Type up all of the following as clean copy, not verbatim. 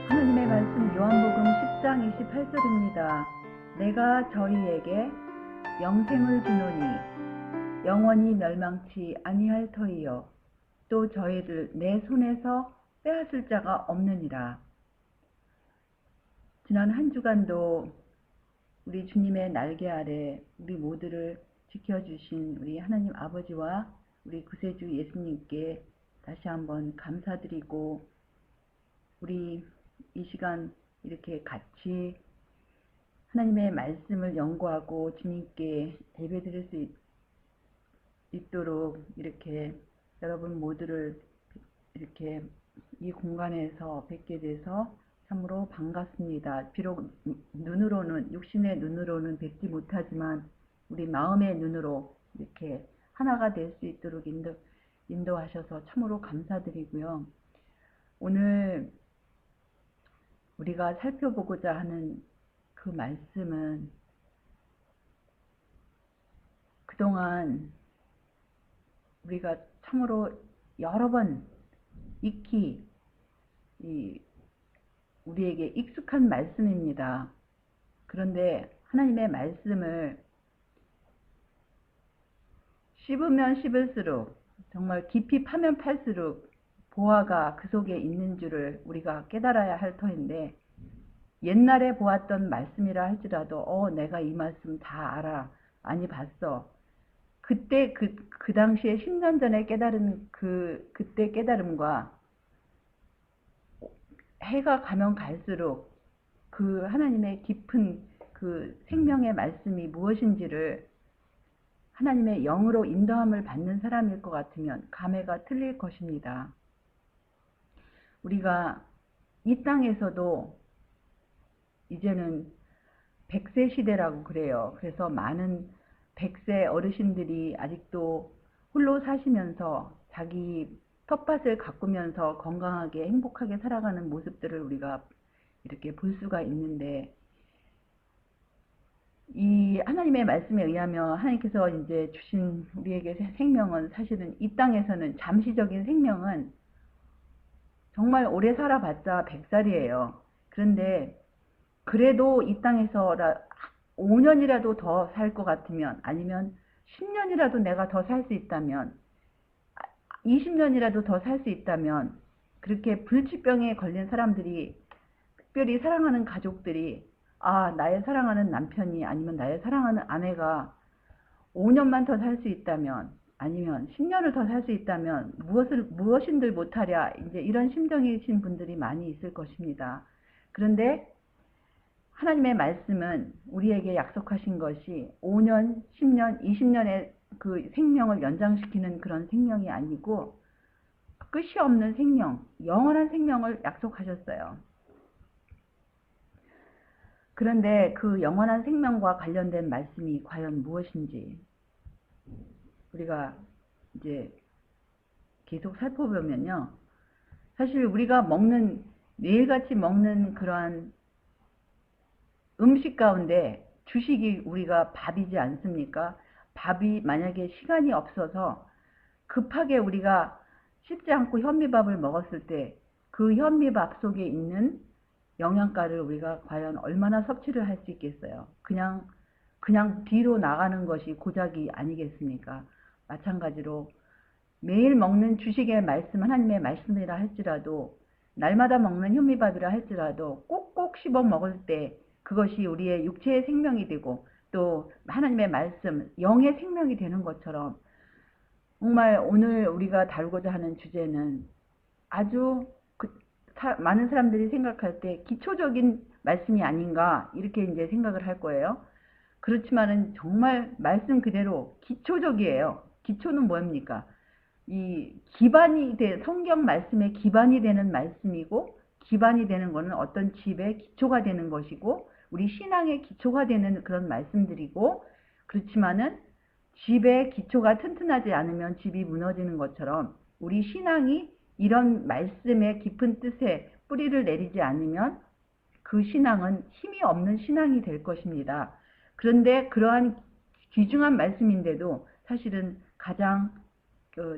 하나님의 말씀 요한복음 10장 28절입니다. 내가 저희에게 영생을 주노니 영원히 멸망치 아니할 터이요 또 저희를 내 손에서 빼앗을 자가 없느니라. 지난 한 주간도 우리 주님의 날개 아래 우리 모두를 지켜주신 우리 하나님 아버지와 우리 구세주 예수님께 다시 한번 감사드리고, 우리 이 시간 이렇게 같이 하나님의 말씀을 연구하고 주님께 예배드릴 수 있도록 이렇게 여러분 모두를 이렇게 이 공간에서 뵙게 돼서 참으로 반갑습니다. 비록 눈으로는, 육신의 눈으로는 뵙지 못하지만 우리 마음의 눈으로 이렇게 하나가 될 수 있도록 인도하셔서 참으로 감사드리고요. 오늘 우리가 살펴보고자 하는 그 말씀은 그동안 우리가 참으로 여러 번 익히 우리에게 익숙한 말씀입니다. 그런데 하나님의 말씀을 씹으면 씹을수록, 정말 깊이 파면 팔수록 보화가 그 속에 있는 줄을 우리가 깨달아야 할 터인데, 옛날에 보았던 말씀이라 할지라도 내가 이 말씀 다 알아, 많이 봤어. 그때 그 당시에 10년 전에 깨달은 그때 깨달음과 해가 가면 갈수록 그 하나님의 깊은 그 생명의 말씀이 무엇인지를 하나님의 영으로 인도함을 받는 사람일 것 같으면 감회가 틀릴 것입니다. 우리가 이 땅에서도 이제는 100세 시대라고 그래요. 그래서 많은 100세 어르신들이 아직도 홀로 사시면서 자기 텃밭을 가꾸면서 건강하게 행복하게 살아가는 모습들을 우리가 이렇게 볼 수가 있는데, 이 하나님의 말씀에 의하면 하나님께서 이제 주신 우리에게 생명은, 사실은 이 땅에서는 잠시적인 생명은 정말 오래 살아봤자 100살이에요. 그런데 그래도 이 땅에서 5년이라도 더 살 것 같으면, 아니면 10년이라도 내가 더 살 수 있다면, 20년이라도 더 살 수 있다면, 그렇게 불치병에 걸린 사람들이, 특별히 사랑하는 가족들이, 나의 사랑하는 남편이, 아니면 나의 사랑하는 아내가 5년만 더 살 수 있다면, 아니면 10년을 더 살 수 있다면 무엇인들 못하랴, 이제 이런 심정이신 분들이 많이 있을 것입니다. 그런데 하나님의 말씀은 우리에게 약속하신 것이 5년, 10년, 20년의 그 생명을 연장시키는 그런 생명이 아니고 끝이 없는 생명, 영원한 생명을 약속하셨어요. 그런데 그 영원한 생명과 관련된 말씀이 과연 무엇인지 우리가 이제 계속 살펴보면요, 사실 우리가 먹는, 매일같이 먹는 그러한 음식 가운데 주식이 우리가 밥이지 않습니까? 밥이 만약에 시간이 없어서 급하게 우리가 씹지 않고 현미밥을 먹었을 때 그 현미밥 속에 있는 영양가를 우리가 과연 얼마나 섭취를 할 수 있겠어요? 그냥 뒤로 나가는 것이 고작이 아니겠습니까? 마찬가지로 매일 먹는 주식의 말씀, 하나님의 말씀이라 할지라도, 날마다 먹는 현미밥이라 할지라도 꼭꼭 씹어 먹을 때 그것이 우리의 육체의 생명이 되고 또 하나님의 말씀, 영의 생명이 되는 것처럼, 정말 오늘 우리가 다루고자 하는 주제는 아주 많은 사람들이 생각할 때 기초적인 말씀이 아닌가, 이렇게 이제 생각을 할 거예요. 그렇지만은 정말 말씀 그대로 기초적이에요. 기초는 뭡니까? 이 기반이 성경 말씀의 기반이 되는 말씀이고, 기반이 되는 것은 어떤 집의 기초가 되는 것이고, 우리 신앙의 기초가 되는 그런 말씀들이고, 그렇지만은 집의 기초가 튼튼하지 않으면 집이 무너지는 것처럼 우리 신앙이 이런 말씀의 깊은 뜻에 뿌리를 내리지 않으면 그 신앙은 힘이 없는 신앙이 될 것입니다. 그런데 그러한 귀중한 말씀인데도 사실은 가장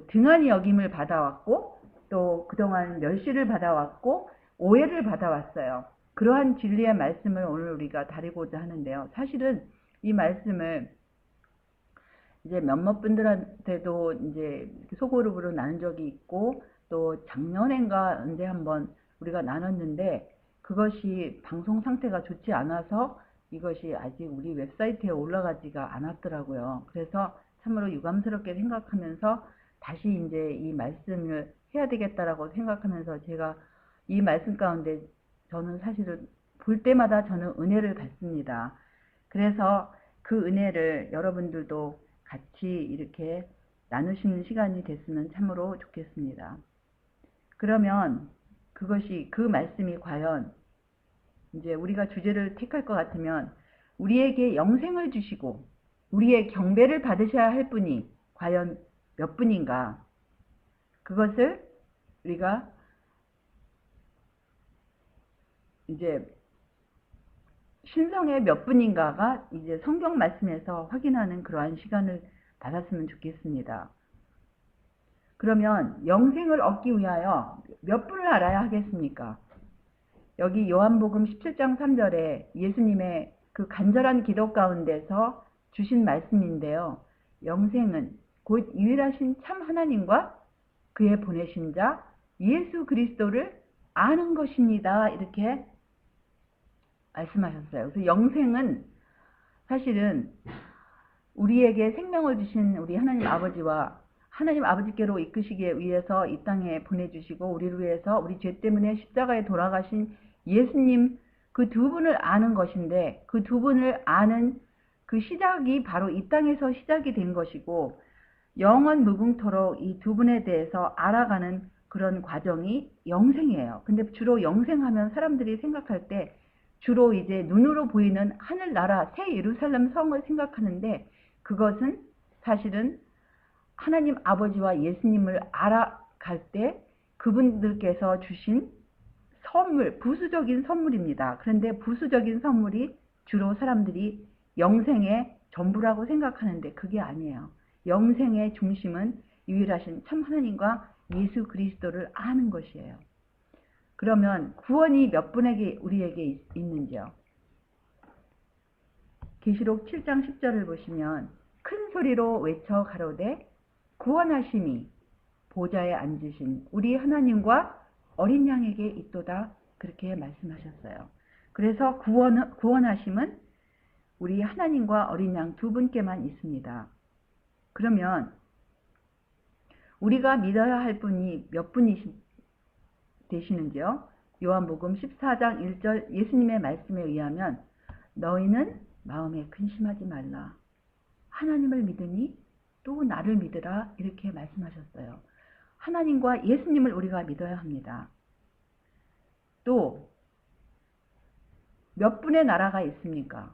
등한히 여김을 받아왔고, 또 그동안 멸시를 받아왔고 오해를 받아왔어요. 그러한 진리의 말씀을 오늘 우리가 다루고자 하는데요. 사실은 이 말씀을 이제 몇몇 분들한테도 이제 소그룹으로 나눈 적이 있고 또 작년엔가 언제 한번 우리가 나눴는데 그것이 방송 상태가 좋지 않아서 이것이 아직 우리 웹사이트에 올라가지가 않았더라고요. 그래서 참으로 유감스럽게 생각하면서 다시 이제 이 말씀을 해야 되겠다라고 생각하면서 제가 이 말씀 가운데 저는 사실은 볼 때마다 저는 은혜를 받습니다. 그래서 그 은혜를 여러분들도 같이 이렇게 나누시는 시간이 됐으면 참으로 좋겠습니다. 그러면 그것이 그 말씀이 과연 이제 우리가 주제를 택할 것 같으면 우리에게 영생을 주시고 우리의 경배를 받으셔야 할 분이 과연 몇 분인가, 그것을 우리가 이제 신성의 몇 분인가가 이제 성경 말씀에서 확인하는 그러한 시간을 받았으면 좋겠습니다. 그러면 영생을 얻기 위하여 몇 분을 알아야 하겠습니까? 여기 요한복음 17장 3절에 예수님의 그 간절한 기도 가운데서 주신 말씀인데요. 영생은 곧 유일하신 참 하나님과 그의 보내신 자 예수 그리스도를 아는 것입니다. 이렇게 말씀하셨어요. 그래서 영생은 사실은 우리에게 생명을 주신 우리 하나님 아버지와 하나님 아버지께로 이끄시기 위해서 이 땅에 보내주시고 우리를 위해서 우리 죄 때문에 십자가에 돌아가신 예수님 그 두 분을 아는 것인데 그 두 분을 아는 그 시작이 바로 이 땅에서 시작이 된 것이고 영원 무궁토록 이 두 분에 대해서 알아가는 그런 과정이 영생이에요. 근데 주로 영생하면 사람들이 생각할 때 주로 이제 눈으로 보이는 하늘나라 새 예루살렘 성을 생각하는데 그것은 사실은 하나님 아버지와 예수님을 알아갈 때 그분들께서 주신 선물, 부수적인 선물입니다. 그런데 부수적인 선물이 주로 사람들이 영생의 전부라고 생각하는데 그게 아니에요. 영생의 중심은 유일하신 참 하나님과 예수 그리스도를 아는 것이에요. 그러면 구원이 몇 분에게 우리에게 있는지요? 계시록 7장 10절을 보시면 큰 소리로 외쳐 가로되 구원하심이 보좌에 앉으신 우리 하나님과 어린 양에게 있도다. 그렇게 말씀하셨어요. 그래서 구원하심은 우리 하나님과 어린 양 두 분께만 있습니다. 그러면 우리가 믿어야 할 분이 몇 분이 되시는지요? 요한복음 14장 1절 예수님의 말씀에 의하면 너희는 마음에 근심하지 말라. 하나님을 믿으니 또 나를 믿으라. 이렇게 말씀하셨어요. 하나님과 예수님을 우리가 믿어야 합니다. 또 몇 분의 나라가 있습니까?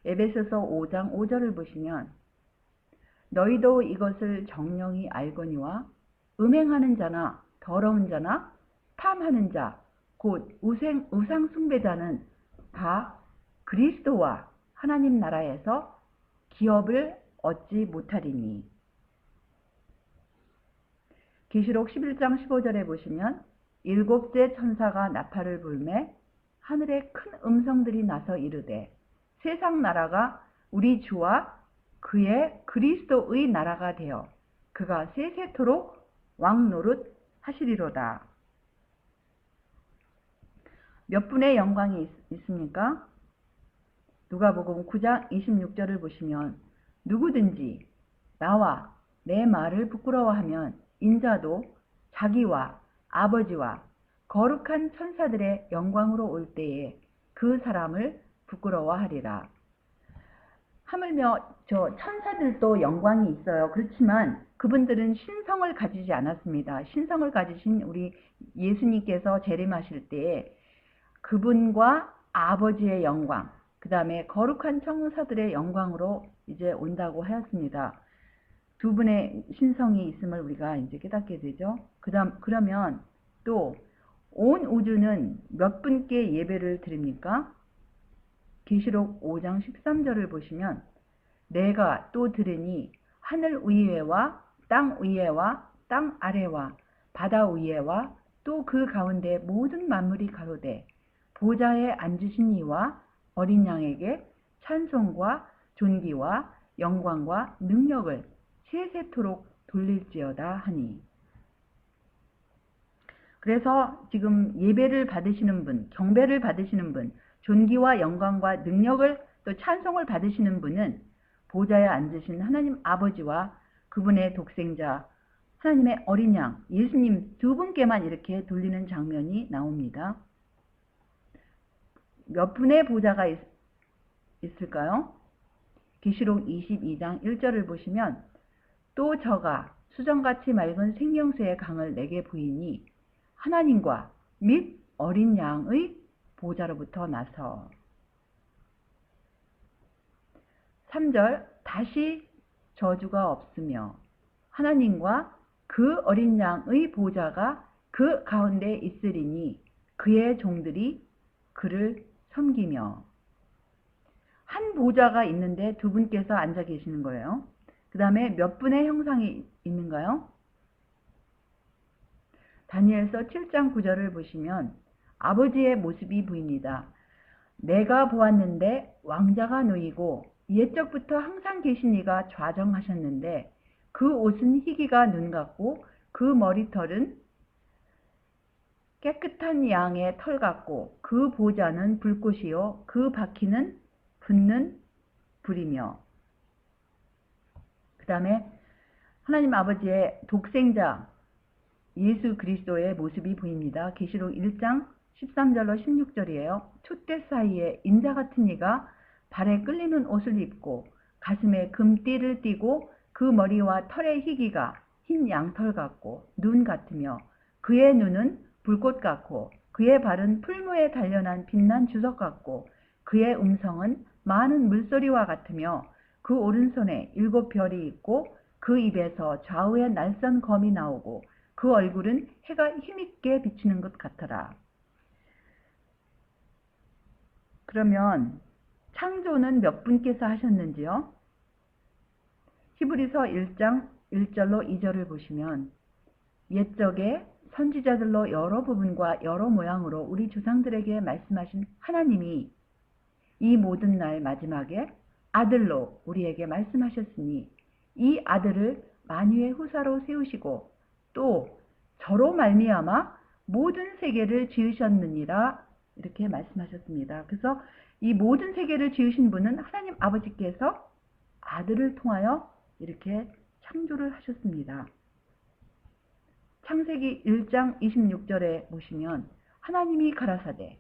에베소서 5장 5절을 보시면 너희도 이것을 정령이 알거니와 음행하는 자나 더러운 자나 탐하는 자 곧 우상 숭배자는 다 그리스도와 하나님 나라에서 기업을 얻지 못하리니. 계시록 11장 15절에 보시면 일곱째 천사가 나팔을 불매 하늘에 큰 음성들이 나서 이르되 세상 나라가 우리 주와 그의 그리스도의 나라가 되어 그가 세세토록 왕 노릇 하시리로다. 몇 분의 영광이 있습니까? 누가복음 9장 26절을 보시면 누구든지 나와 내 말을 부끄러워하면 인자도 자기와 아버지와 거룩한 천사들의 영광으로 올 때에 그 사람을 부끄러워하리라. 하물며 저 천사들도 영광이 있어요. 그렇지만 그분들은 신성을 가지지 않았습니다. 신성을 가지신 우리 예수님께서 재림하실 때에 그분과 아버지의 영광, 그 다음에 거룩한 천사들의 영광으로 이제 온다고 하였습니다. 두 분의 신성이 있음을 우리가 이제 깨닫게 되죠. 그러면 또 온 우주는 몇 분께 예배를 드립니까? 계시록 5장 13절을 보시면 내가 또 들으니 하늘 위에와 땅 위에와 땅 아래와 바다 위에와 또 그 가운데 모든 만물이 가로되 보좌에 앉으신 이와 어린 양에게 찬송과 존귀와 영광과 능력을 세세토록 돌릴지어다 하니. 그래서 지금 예배를 받으시는 분, 경배를 받으시는 분, 존귀와 영광과 능력을 또 찬송을 받으시는 분은 보좌에 앉으신 하나님 아버지와 그분의 독생자 하나님의 어린 양 예수님 두 분께만 이렇게 돌리는 장면이 나옵니다. 몇 분의 보좌가 있을까요? 계시록 22장 1절을 보시면 또 저가 수정같이 맑은 생명수의 강을 내게 보이니 하나님과 및 어린 양의 보좌로부터 나서. 3절 다시 저주가 없으며 하나님과 그 어린 양의 보좌가 그 가운데 있으리니 그의 종들이 그를 섬기며. 한 보좌가 있는데 두 분께서 앉아 계시는 거예요. 그 다음에 몇 분의 형상이 있는가요? 다니엘서 7장 9절을 보시면 아버지의 모습이 보입니다. 내가 보았는데 왕자가 놓이고 옛적부터 항상 계신 이가 좌정하셨는데 그 옷은 희기가 눈 같고 그 머리털은 깨끗한 양의 털 같고 그 보좌는 불꽃이요 그 바퀴는 붙는 불이며. 그 다음에 하나님 아버지의 독생자 예수 그리스도의 모습이 보입니다. 계시록 1장 13절로 16절이에요. 촛대 사이에 인자 같은 이가 발에 끌리는 옷을 입고 가슴에 금띠를 띠고 그 머리와 털의 희기가 흰 양털 같고 눈 같으며 그의 눈은 불꽃 같고 그의 발은 풀무에 단련한 빛난 주석 같고 그의 음성은 많은 물소리와 같으며 그 오른손에 7별이 있고 그 입에서 좌우에 날선 검이 나오고 그 얼굴은 해가 힘있게 비치는 것 같더라. 그러면 창조는 몇 분께서 하셨는지요? 히브리서 1장 1절로 2절을 보시면 옛적에 선지자들로 여러 부분과 여러 모양으로 우리 조상들에게 말씀하신 하나님이 이 모든 날 마지막에 아들로 우리에게 말씀하셨으니 이 아들을 만유의 후사로 세우시고 또 저로 말미암아 모든 세계를 지으셨느니라 이렇게 말씀하셨습니다. 그래서 이 모든 세계를 지으신 분은 하나님 아버지께서 아들을 통하여 이렇게 창조를 하셨습니다. 창세기 1장 26절에 보시면 하나님이 가라사대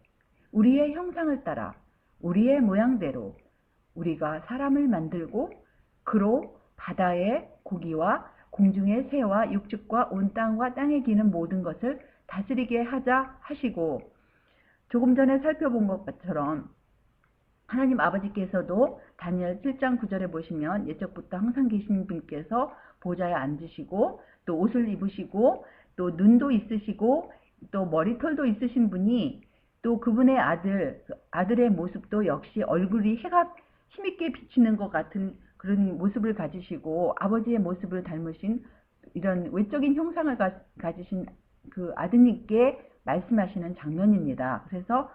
우리의 형상을 따라 우리의 모양대로 우리가 사람을 만들고 그로 바다의 고기와 공중의 새와 육축과 온 땅과 땅에 기는 모든 것을 다스리게 하자 하시고, 조금 전에 살펴본 것처럼 하나님 아버지께서도 다니엘 7장 9절에 보시면 옛적부터 항상 계신 분께서 보좌에 앉으시고 또 옷을 입으시고 또 눈도 있으시고 또 머리털도 있으신 분이 또 그분의 아들의 모습도 역시 얼굴이 해가 힘있게 비치는 것 같은 그런 모습을 가지시고 아버지의 모습을 닮으신 이런 외적인 형상을 가지신 그 아드님께 말씀하시는 장면입니다. 그래서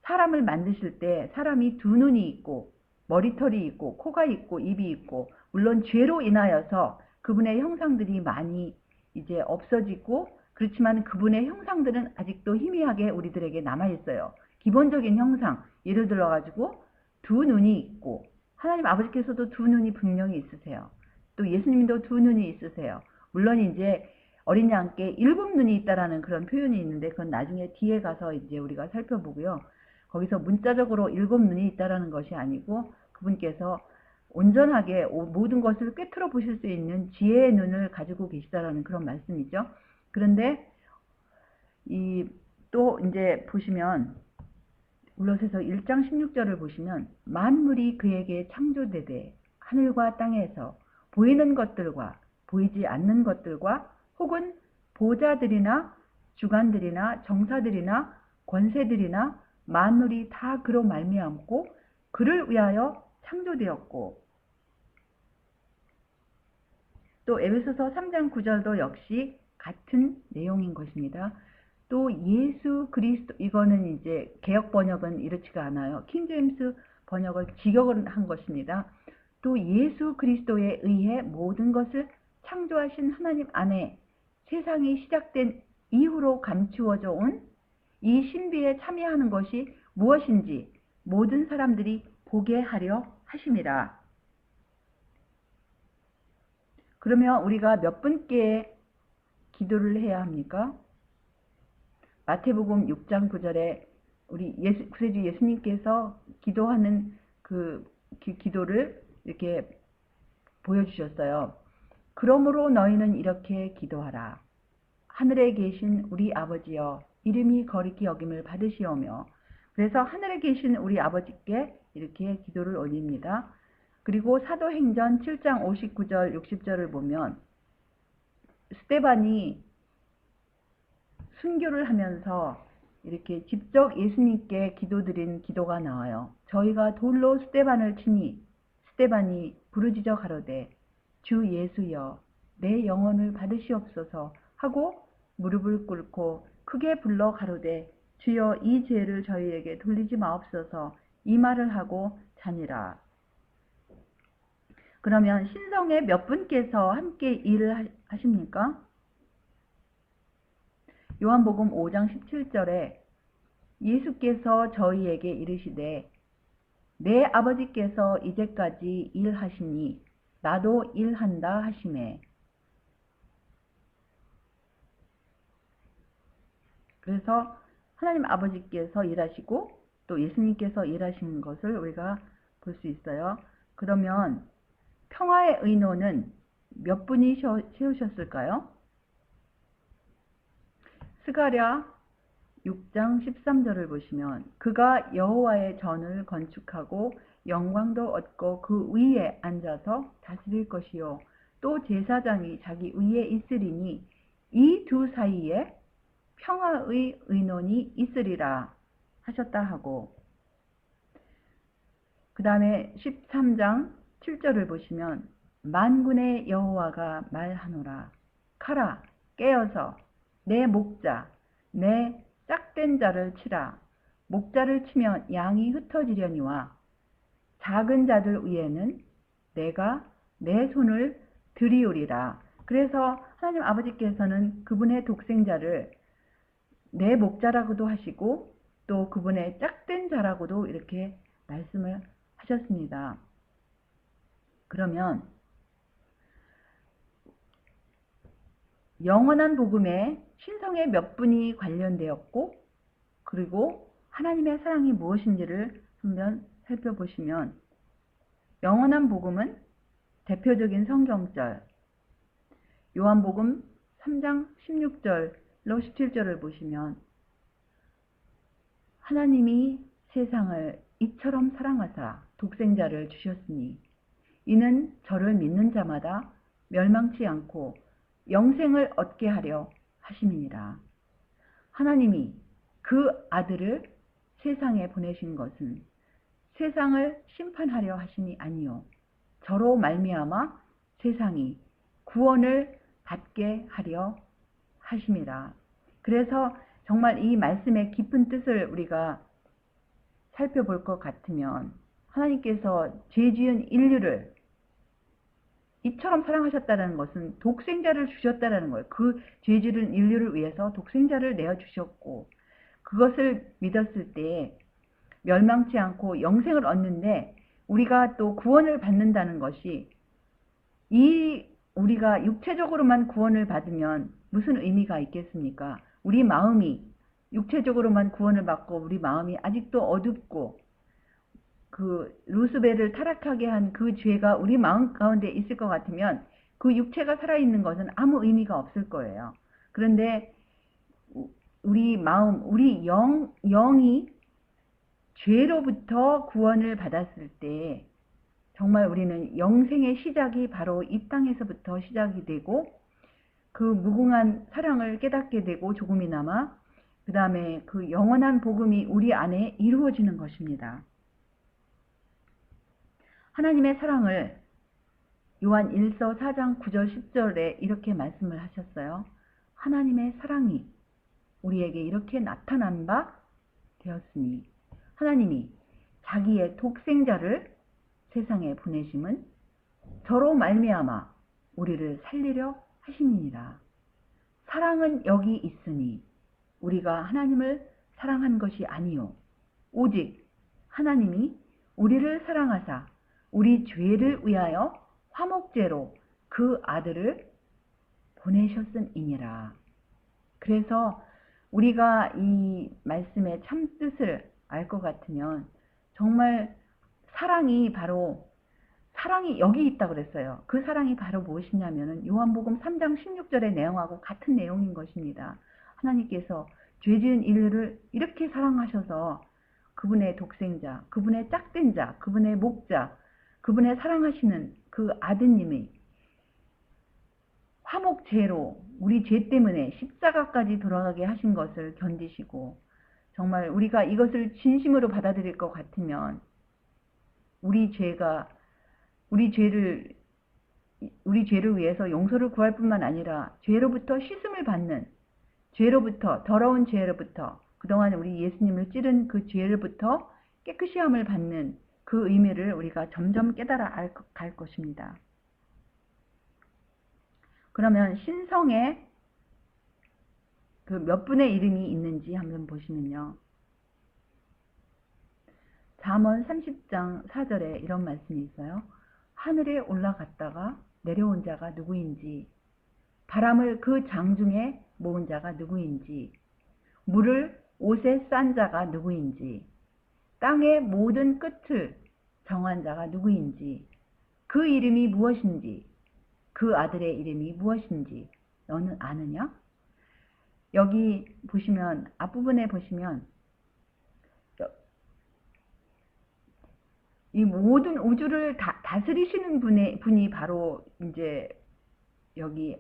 사람을 만드실 때 사람이 두 눈이 있고 머리털이 있고 코가 있고 입이 있고 물론 죄로 인하여서 그분의 형상들이 많이 이제 없어지고 그렇지만 그분의 형상들은 아직도 희미하게 우리들에게 남아있어요. 기본적인 형상 예를 들어 가지고 두 눈이 있고 하나님 아버지께서도 두 눈이 분명히 있으세요. 또 예수님도 두 눈이 있으세요. 물론 이제 어린 양께 7눈이 있다라는 그런 표현이 있는데 그건 나중에 뒤에 가서 이제 우리가 살펴보고요. 거기서 문자적으로 7눈이 있다라는 것이 아니고 그분께서 온전하게 모든 것을 꿰뚫어 보실 수 있는 지혜의 눈을 가지고 계시다라는 그런 말씀이죠. 그런데 또 이제 보시면 울로새서 1장 16절을 보시면 만물이 그에게 창조되되 하늘과 땅에서 보이는 것들과 보이지 않는 것들과 혹은 보좌들이나 주관들이나 정사들이나 권세들이나 만물이 다 그로 말미암고 그를 위하여 창조되었고 또 에베소서 3장 9절도 역시 같은 내용인 것입니다. 또 예수 그리스도, 이거는 이제 개역 번역은 이렇지가 않아요. 킹제임스 번역을 직역을 한 것입니다. 또 예수 그리스도에 의해 모든 것을 창조하신 하나님 안에 세상이 시작된 이후로 감추어져 온 이 신비에 참여하는 것이 무엇인지 모든 사람들이 보게 하려 하심이라. 그러면 우리가 몇 분께 기도를 해야 합니까? 마태복음 6장 9절에 우리 구세주 예수님께서 기도하는 그 기도를 이렇게 보여주셨어요. 그러므로 너희는 이렇게 기도하라. 하늘에 계신 우리 아버지여, 이름이 거룩히 여김을 받으시오며. 그래서 하늘에 계신 우리 아버지께 이렇게 기도를 올립니다. 그리고 사도행전 7장 59절 60절을 보면 스데반이 순교를 하면서 이렇게 직접 예수님께 기도드린 기도가 나와요. 저희가 돌로 스데반을 치니 스데반이 부르짖어 가로되 주 예수여 내 영혼을 받으시옵소서 하고 무릎을 꿇고 크게 불러 가로되 주여 이 죄를 저희에게 돌리지 마옵소서, 이 말을 하고 자니라. 그러면 신성의 몇 분께서 함께 일을 하십니까? 요한복음 5장 17절에 예수께서 저희에게 이르시되 내 아버지께서 이제까지 일하시니 나도 일한다 하시매. 그래서 하나님 아버지께서 일하시고 또 예수님께서 일하시는 것을 우리가 볼 수 있어요. 그러면 평화의 의논은 몇 분이 세우셨을까요? 스가랴 6장 13절을 보시면 그가 여호와의 전을 건축하고 영광도 얻고 그 위에 앉아서 다스릴 것이요 또 제사장이 자기 위에 있으리니 이 두 사이에 평화의 의논이 있으리라 하셨다 하고, 그 다음에 13장 7절을 보시면 만군의 여호와가 말하노라. 가라 깨어서 내 목자 내 짝된 자를 치라. 목자를 치면 양이 흩어지려니와 작은 자들 위에는 내가 내 손을 들이오리라. 그래서 하나님 아버지께서는 그분의 독생자를 내 목자라고도 하시고 또 그분의 짝된 자라고도 이렇게 말씀을 하셨습니다. 그러면 영원한 복음에 신성의 몇 분이 관련되었고 그리고 하나님의 사랑이 무엇인지를 한번 살펴보시면 영원한 복음은 대표적인 성경절 요한복음 3장 16절로 17절을 보시면 하나님이 세상을 이처럼 사랑하사 독생자를 주셨으니 이는 저를 믿는 자마다 멸망치 않고 영생을 얻게 하려 하심이니라. 하나님이 그 아들을 세상에 보내신 것은 세상을 심판하려 하심이 아니요 저로 말미암아 세상이 구원을 받게 하려 하심이라. 그래서 정말 이 말씀의 깊은 뜻을 우리가 살펴볼 것 같으면 하나님께서 죄 지은 인류를 이처럼 사랑하셨다는 것은 독생자를 주셨다는 거예요. 그 죄 지은 인류를 위해서 독생자를 내어주셨고 그것을 믿었을 때 멸망치 않고 영생을 얻는데 우리가 또 구원을 받는다는 것이 우리가 육체적으로만 구원을 받으면 무슨 의미가 있겠습니까? 우리 마음이 육체적으로만 구원을 받고 우리 마음이 아직도 어둡고 그 루스벨을 타락하게 한 그 죄가 우리 마음 가운데 있을 것 같으면 그 육체가 살아있는 것은 아무 의미가 없을 거예요. 그런데 우리 마음, 우리 영이 죄로부터 구원을 받았을 때 정말 우리는 영생의 시작이 바로 이 땅에서부터 시작이 되고 그 무궁한 사랑을 깨닫게 되고 조금이나마 그 다음에 그 영원한 복음이 우리 안에 이루어지는 것입니다. 하나님의 사랑을 요한 1서 4장 9절 10절에 이렇게 말씀을 하셨어요. 하나님의 사랑이 우리에게 이렇게 나타난 바 되었으니 하나님이 자기의 독생자를 세상에 보내심은 저로 말미암아 우리를 살리려 하심이니라. 사랑은 여기 있으니 우리가 하나님을 사랑한 것이 아니요 오직 하나님이 우리를 사랑하사 우리 죄를 위하여 화목제로 그 아들을 보내셨음이니라. 그래서 우리가 이 말씀의 참 뜻을 알 것 같으면 정말 사랑이 여기 있다 그랬어요. 그 사랑이 바로 무엇이냐면은 요한복음 3장 16절의 내용하고 같은 내용인 것입니다. 하나님께서 죄지은 인류를 이렇게 사랑하셔서 그분의 독생자, 그분의 짝된 자, 그분의 목자, 그분의 사랑하시는 그 아드님이 화목제로 우리 죄 때문에 십자가까지 돌아가게 하신 것을 견디시고 정말 우리가 이것을 진심으로 받아들일 것 같으면 우리 죄를 위해서 용서를 구할 뿐만 아니라 죄로부터 씻음을 받는 더러운 죄로부터 그동안 우리 예수님을 찌른 그 죄로부터 깨끗이 함을 받는 그 의미를 우리가 점점 깨달아 갈 것입니다. 그러면 신성에 그 몇 분의 이름이 있는지 한번 보시면요. 잠언 30장 4절에 이런 말씀이 있어요. 하늘에 올라갔다가 내려온 자가 누구인지, 바람을 그 장중에 모은 자가 누구인지, 물을 옷에 싼 자가 누구인지, 땅의 모든 끝을 정한 자가 누구인지, 그 이름이 무엇인지, 그 아들의 이름이 무엇인지 너는 아느냐? 여기 보시면 앞부분에 보시면 이 모든 우주를 다스리시는 분이 바로 이제 여기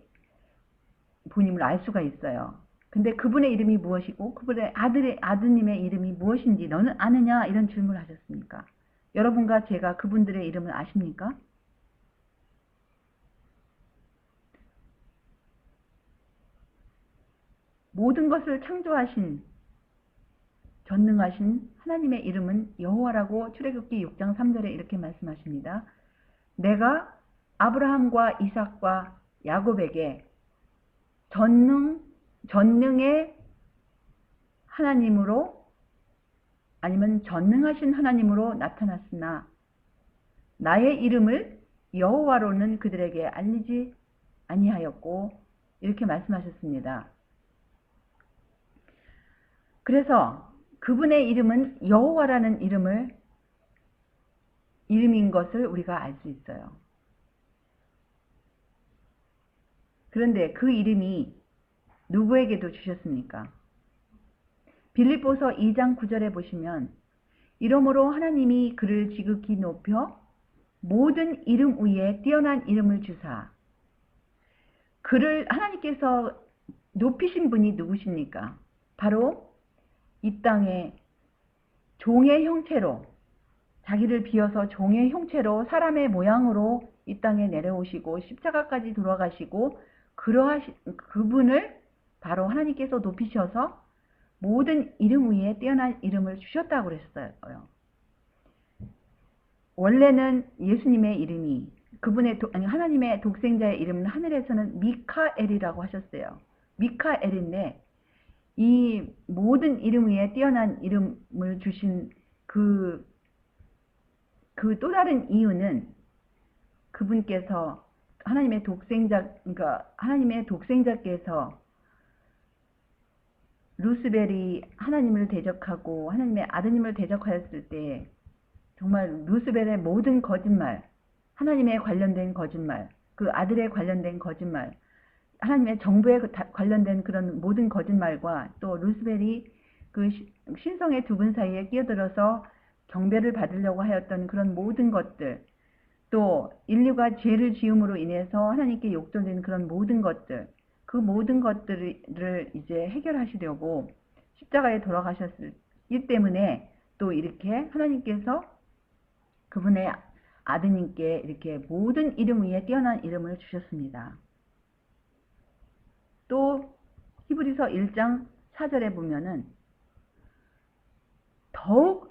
본인을 알 수가 있어요. 근데 그분의 이름이 무엇이고 그분의 아드님의 이름이 무엇인지 너는 아느냐? 이런 질문을 하셨습니까? 여러분과 제가 그분들의 이름을 아십니까? 모든 것을 창조하신 전능하신 하나님의 이름은 여호와라고 출애굽기 6장 3절에 이렇게 말씀하십니다. 내가 아브라함과 이삭과 야곱에게 전능의 하나님으로 아니면 전능하신 하나님으로 나타났으나 나의 이름을 여호와로는 그들에게 알리지 아니하였고 이렇게 말씀하셨습니다. 그래서 그분의 이름은 여호와라는 이름인 것을 우리가 알 수 있어요. 그런데 그 이름이 누구에게도 주셨습니까? 빌립보서 2장 9절에 보시면 이러므로 하나님이 그를 지극히 높여 모든 이름 위에 뛰어난 이름을 주사 그를 하나님께서 높이신 분이 누구십니까? 바로 이 땅에 종의 형체로 자기를 비워서 종의 형체로 사람의 모양으로 이 땅에 내려오시고 십자가까지 돌아가시고 그분을 바로 하나님께서 높이셔서 모든 이름 위에 뛰어난 이름을 주셨다고 그랬어요. 원래는 예수님의 이름이 하나님의 독생자의 이름은 하늘에서는 미카엘이라고 하셨어요. 미카엘인데 이 모든 이름 위에 뛰어난 이름을 주신 그 또 다른 이유는 그분께서 하나님의 독생자께서 루스벨이 하나님을 대적하고 하나님의 아드님을 대적하였을 때 정말 루스벨의 모든 거짓말, 하나님에 관련된 거짓말, 그 아들에 관련된 거짓말, 하나님의 정부에 관련된 그런 모든 거짓말과 또 루스벨이 그 신성의 두 분 사이에 끼어들어서 경배를 받으려고 하였던 그런 모든 것들, 또 인류가 죄를 지음으로 인해서 하나님께 욕설된 그런 모든 것들, 그 모든 것들을 이제 해결하시려고 십자가에 돌아가셨기 때문에 또 이렇게 하나님께서 그분의 아드님께 이렇게 모든 이름 위에 뛰어난 이름을 주셨습니다. 또 히브리서 1장 4절에 보면은 더욱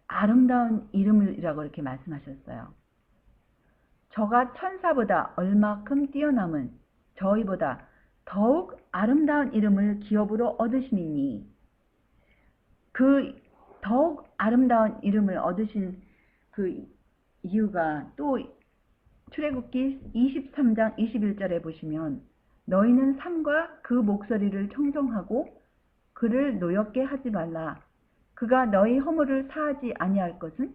아름다운 이름이라고 이렇게 말씀하셨어요. 저가 천사보다 얼마큼 뛰어남은 저희보다 더욱 아름다운 이름을 기업으로 얻으시니, 그 더욱 아름다운 이름을 얻으신 그 이유가 또 출애굽기 23장 21절에 보시면 너희는 삼가 그 목소리를 청정하고 그를 노엽게 하지 말라. 그가 너희 허물을 사하지 아니할 것은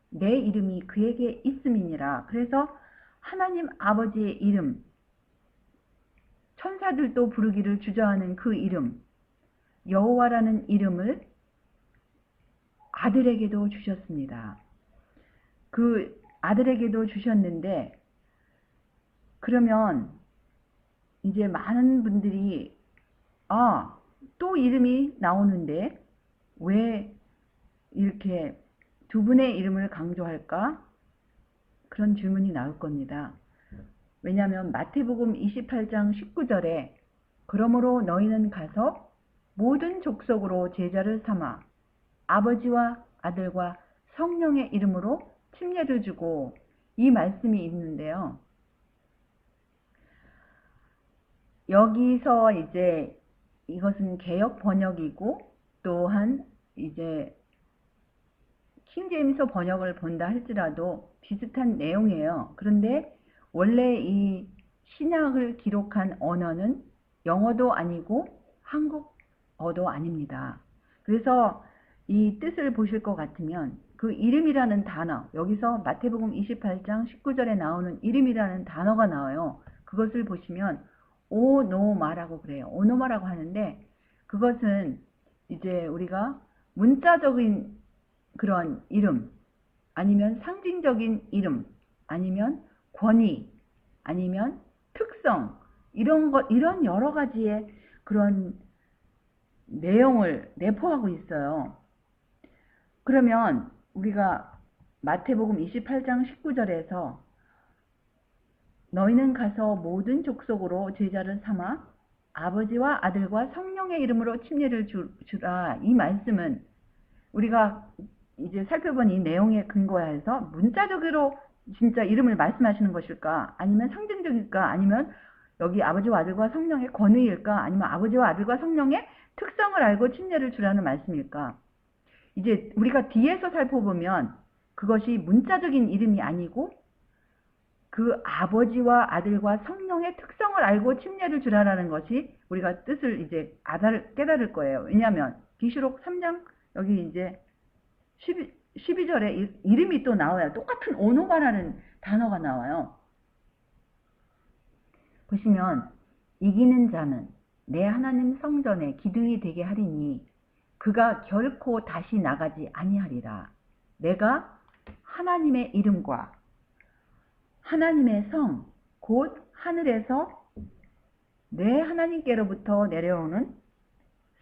내 이름이 그에게 있음이니라. 그래서 하나님 아버지의 이름, 천사들도 부르기를 주저하는 그 이름, 여호와라는 이름을 아들에게도 주셨습니다. 그 아들에게도 주셨는데, 그러면 이제 많은 분들이 또 이름이 나오는데 왜 이렇게 두 분의 이름을 강조할까? 그런 질문이 나올 겁니다. 왜냐하면 마태복음 28장 19절에 그러므로 너희는 가서 모든 족속으로 제자를 삼아 아버지와 아들과 성령의 이름으로 침례를 주고, 이 말씀이 있는데요. 여기서 이제 이것은 개역 번역이고 또한 이제 킹제임스 번역을 본다 할지라도 비슷한 내용이에요. 그런데 원래 이 신약을 기록한 언어는 영어도 아니고 한국어도 아닙니다. 그래서 이 뜻을 보실 것 같으면 그 이름이라는 단어, 여기서 마태복음 28장 19절에 나오는 이름이라는 단어가 나와요. 그것을 보시면 오노마라고 그래요. 오노마라고 하는데, 그것은 이제 우리가 문자적인 그런 이름, 아니면 상징적인 이름, 아니면 권위, 아니면 특성, 이런 여러 가지의 그런 내용을 내포하고 있어요. 그러면 우리가 마태복음 28장 19절에서 너희는 가서 모든 족속으로 제자를 삼아 아버지와 아들과 성령의 이름으로 침례를 주라. 이 말씀은 우리가 이제 살펴본 이 내용에 근거해서 문자적으로 진짜 이름을 말씀하시는 것일까? 아니면 상징적일까? 아니면 여기 아버지와 아들과 성령의 권위일까? 아니면 아버지와 아들과 성령의 특성을 알고 침례를 주라는 말씀일까? 이제 우리가 뒤에서 살펴보면 그것이 문자적인 이름이 아니고 그 아버지와 아들과 성령의 특성을 알고 침례를 주라라는 것이 우리가 뜻을 이제 깨달을 거예요. 왜냐하면 계시록 3장 여기 이제 12절에 이름이 또 나와요. 똑같은 오노바라는 단어가 나와요. 보시면 이기는 자는 내 하나님 성전에 기둥이 되게 하리니 그가 결코 다시 나가지 아니하리라. 내가 하나님의 이름과 하나님의 성, 곧 하늘에서 내 하나님께로부터 내려오는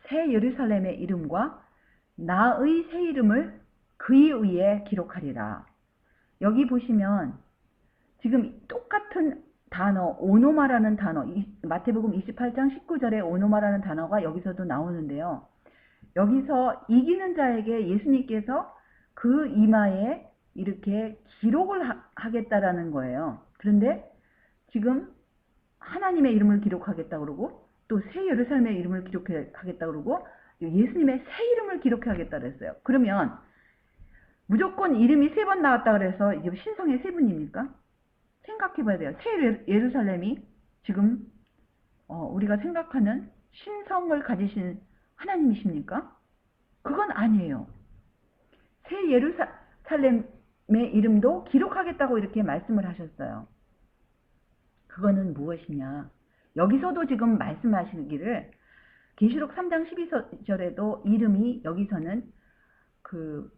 새 예루살렘의 이름과 나의 새 이름을 그의 위에 기록하리라. 여기 보시면 지금 똑같은 단어, 오노마라는 단어, 마태복음 28장 19절에 오노마라는 단어가 여기서도 나오는데요. 여기서 이기는 자에게 예수님께서 그 이마에 이렇게 기록을 하겠다라는 거예요. 그런데 지금 하나님의 이름을 기록하겠다 그러고 또 새 예루살렘의 이름을 기록하겠다 그러고 예수님의 새 이름을 기록하겠다 그랬어요. 그러면 무조건 이름이 3번 나왔다 그래서 이게 신성의 3분입니까? 생각해 봐야 돼요. 새 예루살렘이 지금 우리가 생각하는 신성을 가지신 하나님이십니까? 그건 아니에요. 새 예루살렘의 이름도 기록하겠다고 이렇게 말씀을 하셨어요. 그거는 무엇이냐? 여기서도 지금 말씀하시기를 계시록 3장 12절에도 이름이 여기서는 그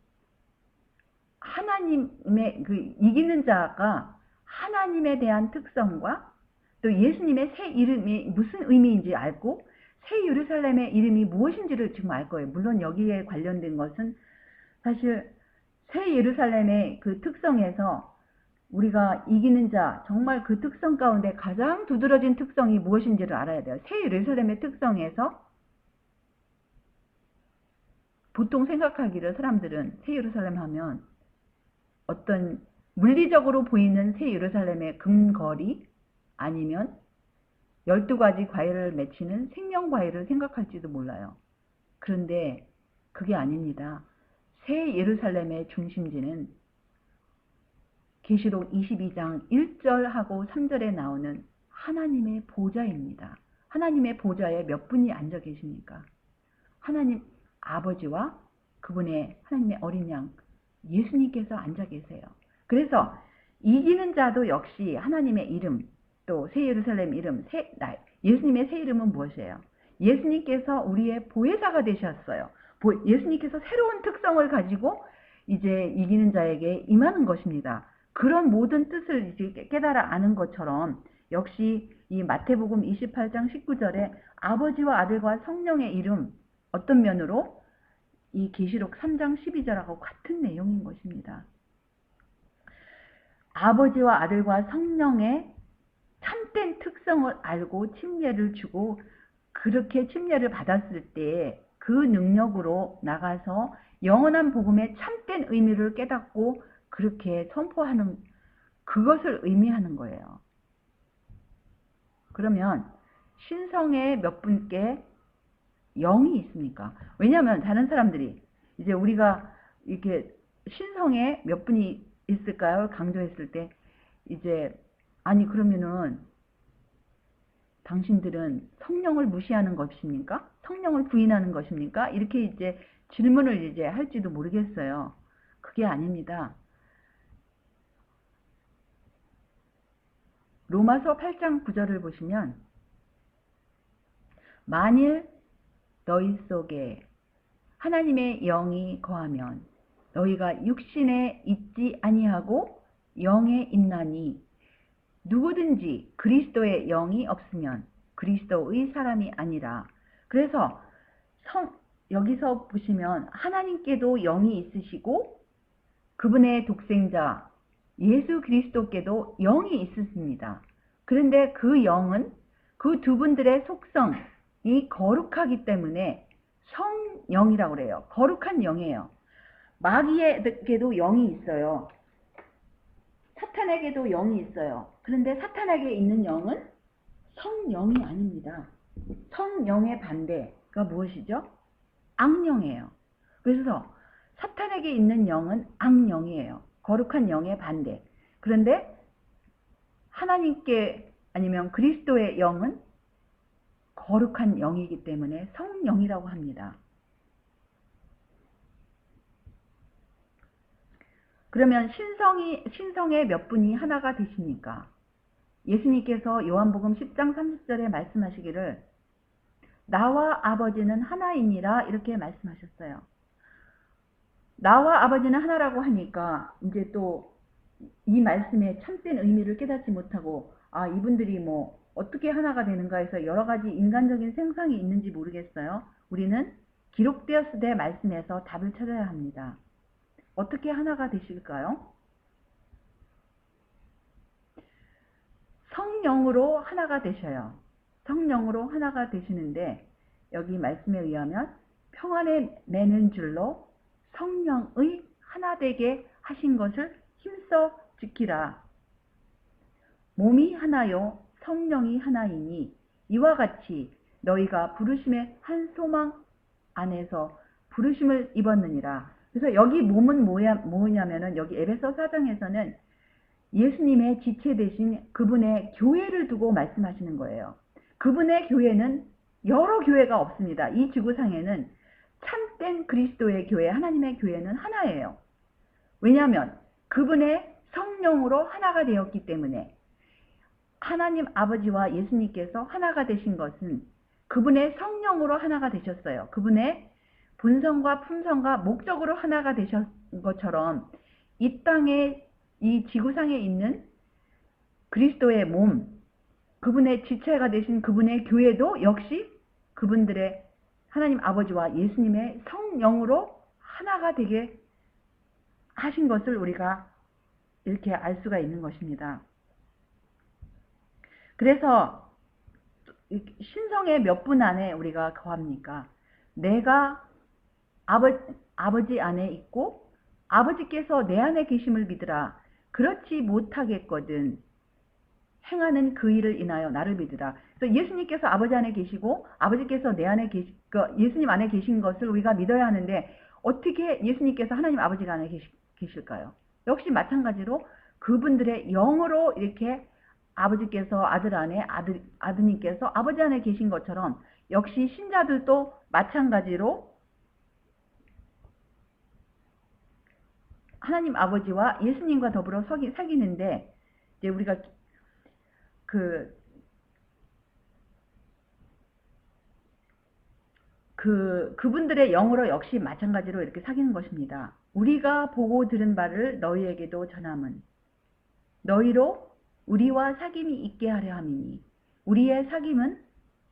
하나님의 그 이기는 자가 하나님에 대한 특성과 또 예수님의 새 이름이 무슨 의미인지 알고 새 예루살렘의 이름이 무엇인지를 지금 알 거예요. 물론 여기에 관련된 것은 사실 새 예루살렘의 그 특성에서 우리가 이기는 자, 정말 그 특성 가운데 가장 두드러진 특성이 무엇인지를 알아야 돼요. 새 예루살렘의 특성에서 보통 생각하기를 사람들은 새 예루살렘 하면 어떤 물리적으로 보이는 새 예루살렘의 금거리 아니면 12가지 과일을 맺히는 생명과일을 생각할지도 몰라요. 그런데 그게 아닙니다. 새 예루살렘의 중심지는 계시록 22장 1절하고 3절에 나오는 하나님의 보좌입니다. 하나님의 보좌에 몇 분이 앉아 계십니까? 하나님 아버지와 그분의 하나님의 어린 양 예수님께서 앉아 계세요. 그래서 이기는 자도 역시 하나님의 이름, 또 새 예루살렘 이름, 예수님의 새 이름은 무엇이에요? 예수님께서 우리의 보혜사가 되셨어요. 예수님께서 새로운 특성을 가지고 이제 이기는 자에게 임하는 것입니다. 그런 모든 뜻을 이제 깨달아 아는 것처럼 역시 이 마태복음 28장 19절에 아버지와 아들과 성령의 이름, 어떤 면으로 이 계시록 3장 12절하고 같은 내용인 것입니다. 아버지와 아들과 성령의 참된 특성을 알고 침례를 주고 그렇게 침례를 받았을 때 그 능력으로 나가서 영원한 복음의 참된 의미를 깨닫고 그렇게 선포하는 그것을 의미하는 거예요. 그러면 신성에 몇 분께 영이 있습니까? 왜냐하면 다른 사람들이 이제 우리가 이렇게 신성에 몇 분이 있을까요? 강조했을 때 이제 아니 그러면은 당신들은 성령을 무시하는 것입니까? 성령을 부인하는 것입니까? 이렇게 이제 질문을 이제 할지도 모르겠어요. 그게 아닙니다. 로마서 8장 9절을 보시면 만일 너희 속에 하나님의 영이 거하면 너희가 육신에 있지 아니하고 영에 있나니 누구든지 그리스도의 영이 없으면 그리스도의 사람이 아니라. 그래서 여기서 보시면 하나님께도 영이 있으시고 그분의 독생자 예수 그리스도께도 영이 있으십니다. 그런데 그 영은 그 두 분들의 속성이 거룩하기 때문에 성영이라고 그래요. 거룩한 영이에요. 마귀에게도 영이 있어요. 사탄에게도 영이 있어요. 그런데 사탄에게 있는 영은 성영이 아닙니다. 성영의 반대가 무엇이죠? 악령이에요. 그래서 사탄에게 있는 영은 악령이에요. 거룩한 영의 반대. 그런데 하나님께 아니면 그리스도의 영은 거룩한 영이기 때문에 성령이라고 합니다. 그러면 신성의 몇 분이 하나가 되십니까? 예수님께서 요한복음 10장 30절에 말씀하시기를 나와 아버지는 하나이니라 이렇게 말씀하셨어요. 나와 아버지는 하나라고 하니까 이제 또 이 말씀의 참된 의미를 깨닫지 못하고 이분들이 뭐 어떻게 하나가 되는가 해서 여러 가지 인간적인 생각이 있는지 모르겠어요. 우리는 기록되었을 때 말씀에서 답을 찾아야 합니다. 어떻게 하나가 되실까요? 성령으로 하나가 되셔요. 성령으로 하나가 되시는데 여기 말씀에 의하면 평안에 매는 줄로 성령의 하나 되게 하신 것을 힘써 지키라. 몸이 하나요 성령이 하나이니 이와 같이 너희가 부르심의 한 소망 안에서 부르심을 입었느니라. 그래서 여기 몸은 뭐냐면은 여기 에베소 4장에서는 예수님의 지체 되신 그분의 교회를 두고 말씀하시는 거예요. 그분의 교회는 여러 교회가 없습니다. 이 지구상에는 참된 그리스도의 교회, 하나님의 교회는 하나예요. 왜냐하면 그분의 성령으로 하나가 되었기 때문에 하나님 아버지와 예수님께서 하나가 되신 것은 그분의 성령으로 하나가 되셨어요. 그분의 본성과 품성과 목적으로 하나가 되신 것처럼 이 땅에 이 지구상에 있는 그리스도의 몸, 그분의 지체가 되신 그분의 교회도 역시 그분들의 하나님 아버지와 예수님의 성령으로 하나가 되게 하신 것을 우리가 이렇게 알 수가 있는 것입니다. 그래서 신성의 몇 분 안에 우리가 거합니까? 내가 아버지 안에 있고 아버지께서 내 안에 계심을 믿으라. 그렇지 못하겠거든 행하는 그 일을 인하여 나를 믿으라. 그래서 예수님께서 아버지 안에 계시고 아버지께서 내 안에 예수님 안에 계신 것을 우리가 믿어야 하는데 어떻게 예수님께서 하나님 아버지 안에 계실까요? 역시 마찬가지로 그분들의 영으로 이렇게 아버지께서 아들 안에 아드님께서 아버지 안에 계신 것처럼 역시 신자들도 마찬가지로 하나님 아버지와 예수님과 더불어 사귀는데 이제 우리가 그분들의 영으로 역시 마찬가지로 이렇게 사귀는 것입니다. 우리가 보고 들은 바를 너희에게도 전함은 너희로 우리와 사귐이 있게 하려 함이니 우리의 사귐은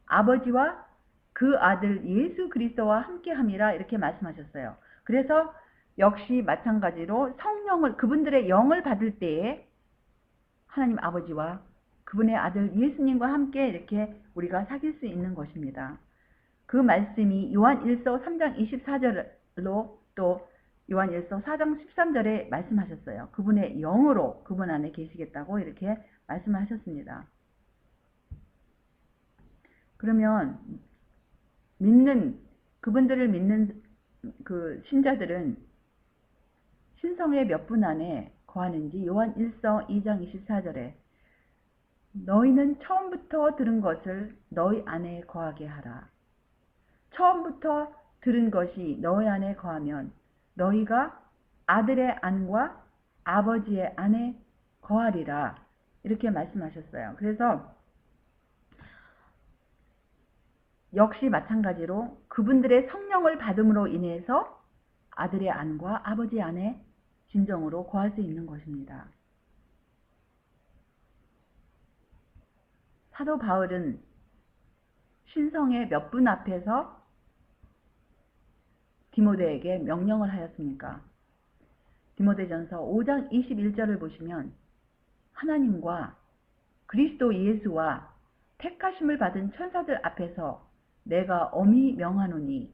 아버지와 그 아들 예수 그리스도와 함께 함이라 이렇게 말씀하셨어요. 그래서 역시 마찬가지로 성령을 그분들의 영을 받을 때에 하나님 아버지와 그분의 아들 예수님과 함께 이렇게 우리가 사귈 수 있는 것입니다. 그 말씀이 요한일서 3장 24절로 또 요한일서 4장 13절에 말씀하셨어요. 그분의 영으로 그분 안에 계시겠다고 이렇게 말씀하셨습니다. 그러면 그분들을 믿는 그 신자들은 신성의 몇 분 안에 거하는지 요한일서 2장 24절에 너희는 처음부터 들은 것을 너희 안에 거하게 하라. 처음부터 들은 것이 너희 안에 거하면 너희가 아들의 안과 아버지의 안에 거하리라. 이렇게 말씀하셨어요. 그래서 역시 마찬가지로 그분들의 성령을 받음으로 인해서 아들의 안과 아버지 안에 진정으로 거할 수 있는 것입니다. 사도 바울은 신성의 몇 분 앞에서 디모데에게 명령을 하였습니까? 디모데전서 5장 21절을 보시면 하나님과 그리스도 예수와 택하심을 받은 천사들 앞에서 내가 엄히 명하노니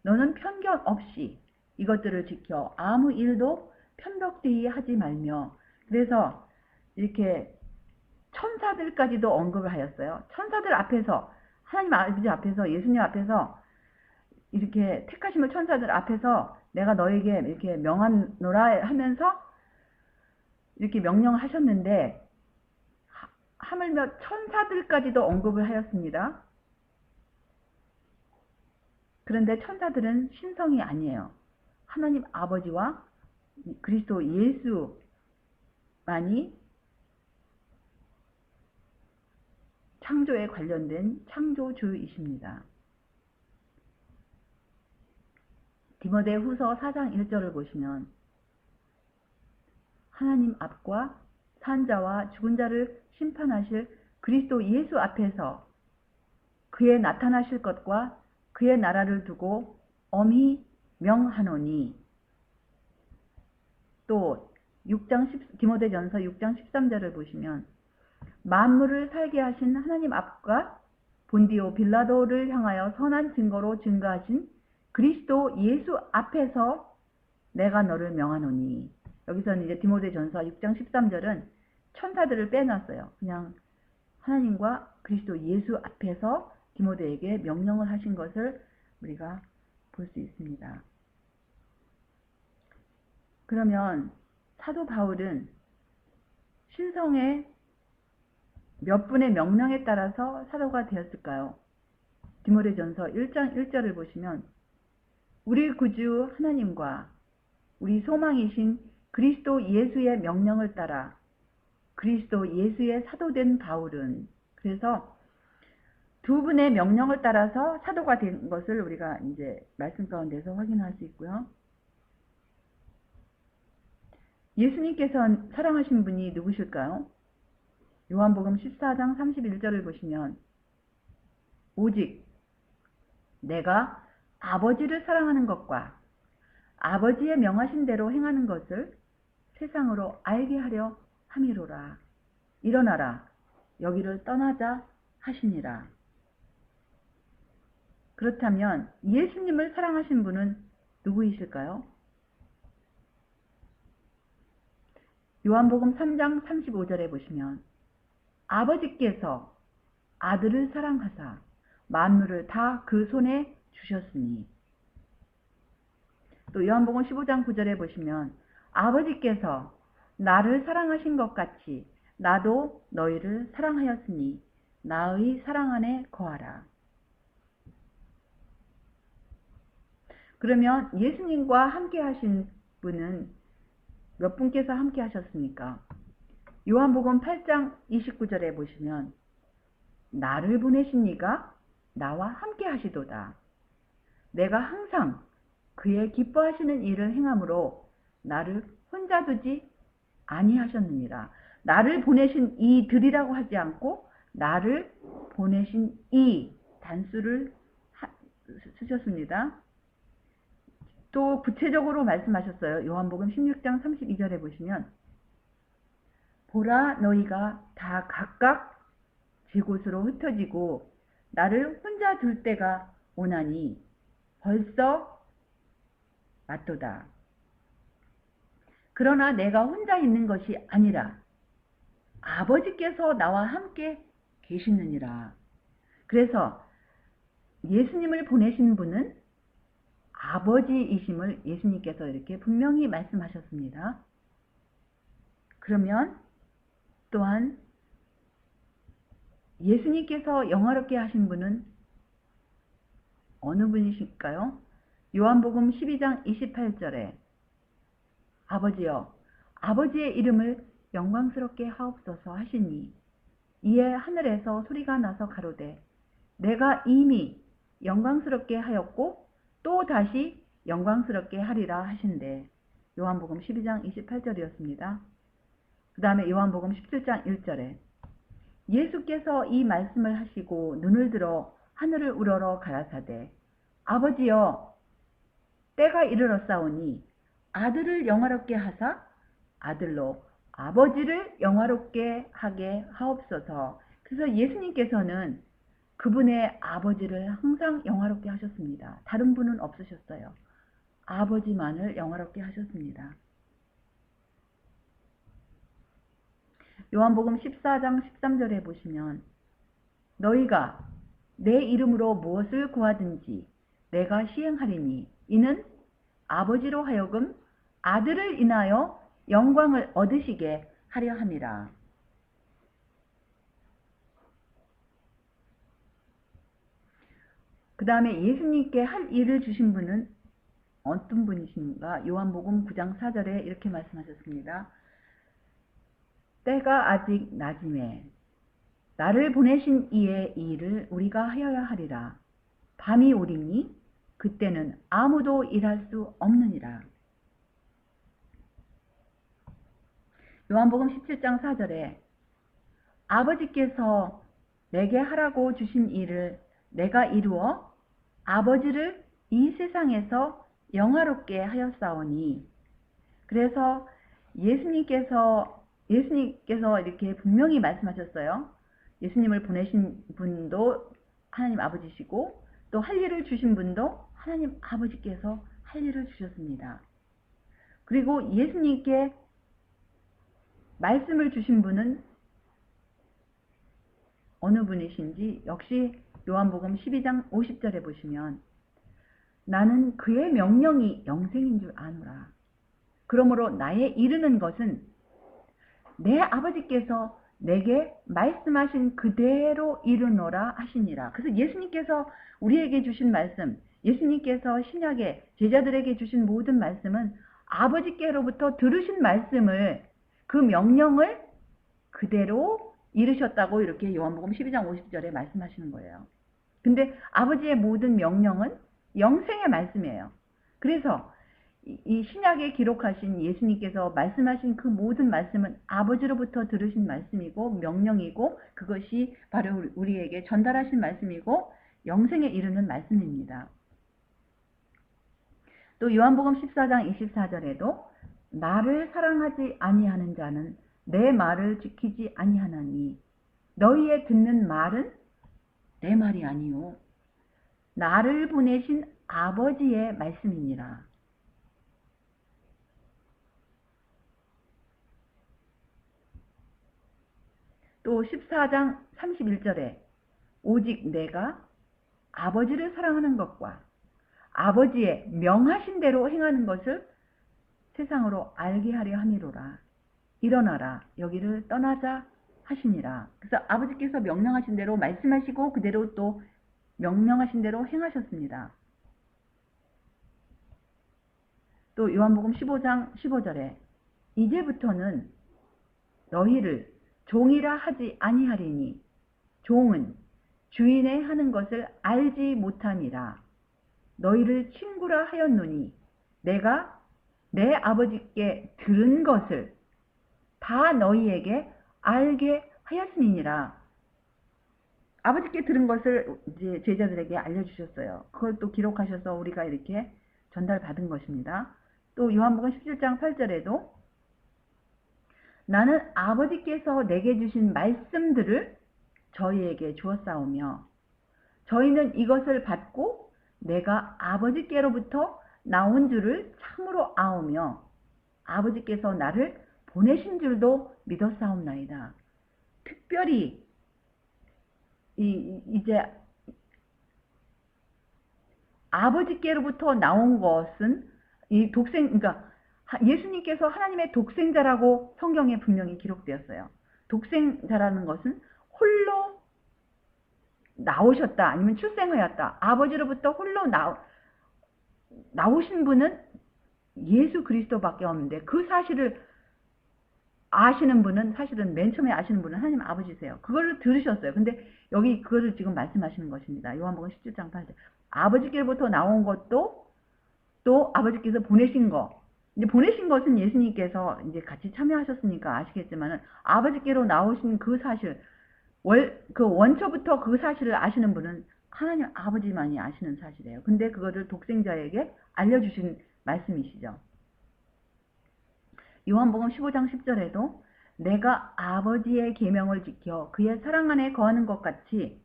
너는 편견 없이 이것들을 지켜 아무 일도 편덕되이 하지 말며 그래서 이렇게 천사들까지도 언급을 하였어요. 천사들 앞에서 하나님 아버지 앞에서 예수님 앞에서 이렇게 택하심을 천사들 앞에서 내가 너에게 이렇게 명하노라 하면서 이렇게 명령을 하셨는데 하물며 천사들까지도 언급을 하였습니다. 그런데 천사들은 신성이 아니에요. 하나님 아버지와 그리스도 예수만이 창조에 관련된 창조주이십니다. 디모데 후서 4장 1절을 보시면 하나님 앞과 산 자와 죽은 자를 심판하실 그리스도 예수 앞에서 그의 나타나실 것과 그의 나라를 두고 엄히 명하노니 또 디모데전서 6장 13절을 보시면 만물을 살게 하신 하나님 앞과 본디오 빌라도를 향하여 선한 증거로 증거하신 그리스도 예수 앞에서 내가 너를 명하노니 여기서는 이제 디모데전서 6장 13절은 천사들을 빼놨어요. 그냥 하나님과 그리스도 예수 앞에서 디모데에게 명령을 하신 것을 우리가 볼 수 있습니다. 그러면 사도 바울은 신성의 몇 분의 명령에 따라서 사도가 되었을까요? 디모데전서 1장 1절을 보시면 우리 구주 하나님과 우리 소망이신 그리스도 예수의 명령을 따라 그리스도 예수의 사도된 바울은 그래서 두 분의 명령을 따라서 사도가 된 것을 우리가 이제 말씀 가운데서 확인할 수 있고요. 예수님께서 사랑하신 분이 누구실까요? 요한복음 14장 31절을 보시면 오직 내가 아버지를 사랑하는 것과 아버지의 명하신 대로 행하는 것을 세상으로 알게 하려 함이로라. 일어나라. 여기를 떠나자 하시니라. 그렇다면 예수님을 사랑하신 분은 누구이실까요? 요한복음 3장 35절에 보시면 아버지께서 아들을 사랑하사 만물을 다 그 손에 주셨으니, 또 요한복음 15장 9절에 보시면 아버지께서 나를 사랑하신 것 같이 나도 너희를 사랑하였으니 나의 사랑 안에 거하라. 그러면 예수님과 함께 하신 분은 몇 분께서 함께 하셨습니까? 요한복음 8장 29절에 보시면 나를 보내신 이가 나와 함께 하시도다. 내가 항상 그의 기뻐하시는 일을 행함으로 나를 혼자 두지 아니하셨느니라. 나를 보내신 이들이라고 하지 않고 나를 보내신 이 단수를 쓰셨습니다. 또 구체적으로 말씀하셨어요. 요한복음 16장 32절에 보시면 보라 너희가 다 각각 제 곳으로 흩어지고 나를 혼자 둘 때가 오나니 벌써 맞도다. 그러나 내가 혼자 있는 것이 아니라 아버지께서 나와 함께 계시느니라. 그래서 예수님을 보내신 분은 아버지이심을 예수님께서 이렇게 분명히 말씀하셨습니다. 그러면 또한 예수님께서 영화롭게 하신 분은 어느 분이실까요? 요한복음 12장 28절에 아버지여 아버지의 이름을 영광스럽게 하옵소서 하시니 이에 하늘에서 소리가 나서 가로되 내가 이미 영광스럽게 하였고 또 다시 영광스럽게 하리라 하신대. 요한복음 12장 28절이었습니다. 그 다음에 요한복음 17장 1절에 예수께서 이 말씀을 하시고 눈을 들어 하늘을 우러러 가라사대 아버지여 때가 이르렀사오니 아들을 영화롭게 하사 아들로 아버지를 영화롭게 하게 하옵소서. 그래서 예수님께서는 그분의 아버지를 항상 영화롭게 하셨습니다. 다른 분은 없으셨어요. 아버지만을 영화롭게 하셨습니다. 요한복음 14장 13절에 보시면 너희가 내 이름으로 무엇을 구하든지 내가 시행하리니 이는 아버지로 하여금 아들을 인하여 영광을 얻으시게 하려 함이라. 그 다음에 예수님께 할 일을 주신 분은 어떤 분이신가? 요한복음 9장 4절에 이렇게 말씀하셨습니다. 때가 아직 낮음에 나를 보내신 이의 일을 우리가 하여야 하리라. 밤이 오리니 그때는 아무도 일할 수 없느니라. 요한복음 17장 4절에 아버지께서 내게 하라고 주신 일을 내가 이루어 아버지를 이 세상에서 영화롭게 하였사오니, 그래서 예수님께서 이렇게 분명히 말씀하셨어요. 예수님을 보내신 분도 하나님 아버지시고 또 할 일을 주신 분도 하나님 아버지께서 할 일을 주셨습니다. 그리고 예수님께 말씀을 주신 분은 어느 분이신지 역시 요한복음 12장 50절에 보시면 나는 그의 명령이 영생인 줄 아노라. 그러므로 나의 이르는 것은 내 아버지께서 내게 말씀하신 그대로 이르노라 하시니라. 그래서 예수님께서 우리에게 주신 말씀, 예수님께서 신약에 제자들에게 주신 모든 말씀은 아버지께로부터 들으신 말씀을, 그 명령을 그대로 이루셨다고 이렇게 요한복음 12장 50절에 말씀하시는 거예요. 근데 아버지의 모든 명령은 영생의 말씀이에요. 그래서 이 신약에 기록하신 예수님께서 말씀하신 그 모든 말씀은 아버지로부터 들으신 말씀이고 명령이고 그것이 바로 우리에게 전달하신 말씀이고 영생에 이르는 말씀입니다. 또 요한복음 14장 24절에도 나를 사랑하지 아니하는 자는 내 말을 지키지 아니하나니 너희의 듣는 말은 내 말이 아니요 나를 보내신 아버지의 말씀이니라. 또 14장 31절에 오직 내가 아버지를 사랑하는 것과 아버지의 명하신 대로 행하는 것을 세상으로 알게 하려 함이로라. 일어나라 여기를 떠나자 하시니라. 그래서 아버지께서 명령하신 대로 말씀하시고 그대로 또 명령하신 대로 행하셨습니다. 또 요한복음 15장 15절에 이제부터는 너희를 종이라 하지 아니하리니 종은 주인의 하는 것을 알지 못함이라. 너희를 친구라 하였노니 내가 내 아버지께 들은 것을 다 너희에게 알게 하였음이니라. 아버지께 들은 것을 이제 제자들에게 알려주셨어요. 그걸 또 기록하셔서 우리가 이렇게 전달받은 것입니다. 또 요한복음 17장 8절에도 나는 아버지께서 내게 주신 말씀들을 저희에게 주었사오며 저희는 이것을 받고 내가 아버지께로부터 나온 줄을 참으로 아오며 아버지께서 나를 보내신 줄도 믿었사옵나이다. 특별히 이제 아버지께로부터 나온 것은 이 그러니까 예수님께서 하나님의 독생자라고 성경에 분명히 기록되었어요. 독생자라는 것은 홀로 나오셨다 아니면 출생하였다. 아버지로부터 홀로 나오신 분은 예수 그리스도밖에 없는데 그 사실을 아시는 분은 사실은 맨 처음에 아시는 분은 하나님 아버지세요. 그걸 들으셨어요. 근데 여기 그거를 지금 말씀하시는 것입니다. 요한복음 17장 8절. 아버지께로부터 나온 것도 또 아버지께서 보내신 거. 이제 보내신 것은 예수님께서 이제 같이 참여하셨으니까 아시겠지만은 아버지께로 나오신 그 사실, 그 원초부터 그 사실을 아시는 분은 하나님 아버지만이 아시는 사실이에요. 근데 그거를 독생자에게 알려주신 말씀이시죠. 요한복음 15장 10절에도 내가 아버지의 계명을 지켜 그의 사랑 안에 거하는 것 같이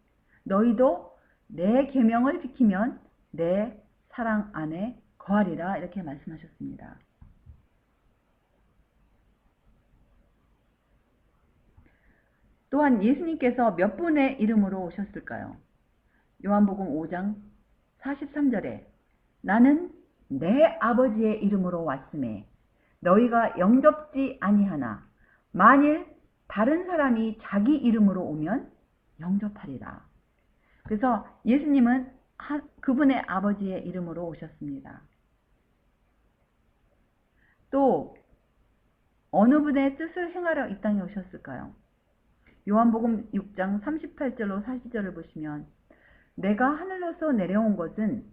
너희도 내 계명을 지키면 내 사랑 안에 거하리라 이렇게 말씀하셨습니다. 또한 예수님께서 몇 분의 이름으로 오셨을까요? 요한복음 5장 43절에 나는 내 아버지의 이름으로 왔음에 너희가 영접지 아니하나 만일 다른 사람이 자기 이름으로 오면 영접하리라. 그래서 예수님은 그분의 아버지의 이름으로 오셨습니다. 또 어느 분의 뜻을 행하려 이 땅에 오셨을까요? 요한복음 6장 38절로 40절을 보시면 내가 하늘로서 내려온 것은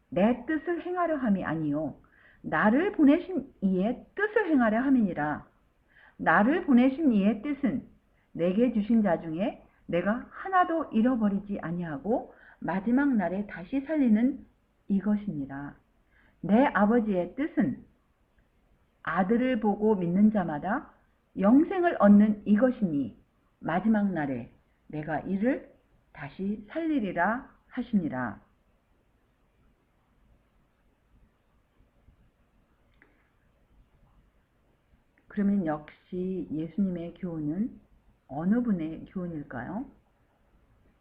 내 뜻을 행하려 함이 아니요 나를 보내신 이의 뜻을 행하려 함이니라. 나를 보내신 이의 뜻은 내게 주신 자 중에 내가 하나도 잃어버리지 아니하고 마지막 날에 다시 살리는 이것이니라. 내 아버지의 뜻은 아들을 보고 믿는 자마다 영생을 얻는 이것이니 마지막 날에 내가 이를 다시 살리리라 하시니라. 그러면 역시 예수님의 교훈은 어느 분의 교훈일까요?